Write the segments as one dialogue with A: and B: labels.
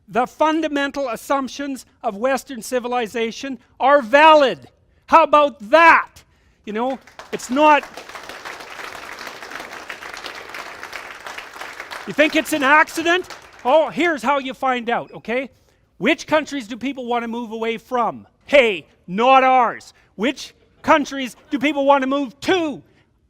A: the fundamental assumptions of Western civilization are valid. How about that? You know, it's not... You think it's an accident? Oh, here's how you find out, okay? Which countries do people want to move away from? Hey, not ours. Which countries do people want to move to?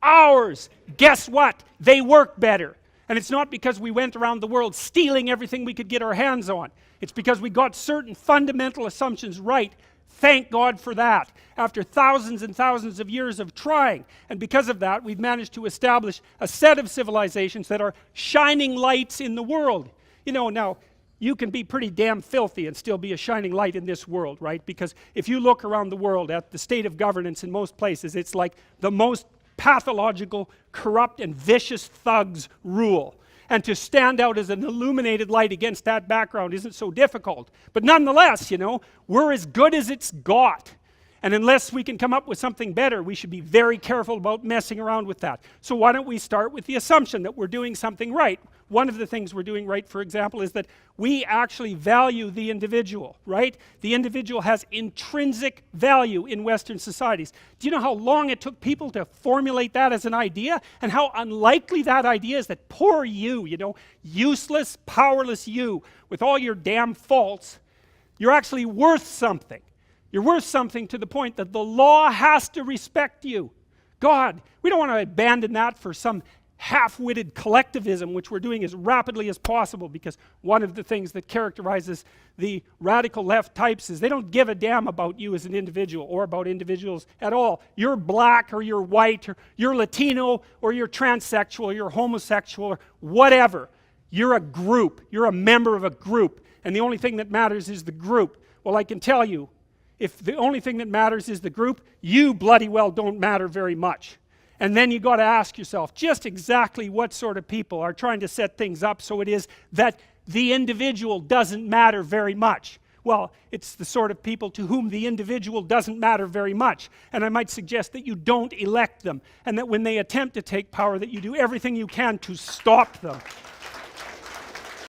A: Ours. Guess what? They work better. And it's not because we went around the world stealing everything we could get our hands on. It's because we got certain fundamental assumptions right. Thank God for that. After thousands and thousands of years of trying. And because of that, we've managed to establish a set of civilizations that are shining lights in the world. You know, now, you can be pretty damn filthy and still be a shining light in this world, right? Because if you look around the world at the state of governance in most places, it's like the most pathological, corrupt, and vicious thugs rule. And to stand out as an illuminated light against that background isn't so difficult. But nonetheless, you know, we're as good as it's got. And unless we can come up with something better, we should be very careful about messing around with that. So why don't we start with the assumption that we're doing something right? One of the things we're doing right, for example, is that we actually value the individual, right? The individual has intrinsic value in Western societies. Do you know how long it took people to formulate that as an idea? And how unlikely that idea is that poor you, you know, useless, powerless you, with all your damn faults, you're actually worth something. You're worth something to the point that the law has to respect you. God, we don't want to abandon that for some half-witted collectivism, which we're doing as rapidly as possible, because one of the things that characterizes the radical left types is they don't give a damn about you as an individual or about individuals at all. You're black or you're white or you're Latino or you're transsexual or you're homosexual or whatever. You're a group. You're a member of a group, and the only thing that matters is the group. Well, I can tell you, if the only thing that matters is the group, you bloody well don't matter very much. And then you got to ask yourself just exactly what sort of people are trying to set things up so it is that the individual doesn't matter very much. Well, it's the sort of people to whom the individual doesn't matter very much. And I might suggest that you don't elect them, and that when they attempt to take power, that you do everything you can to stop them.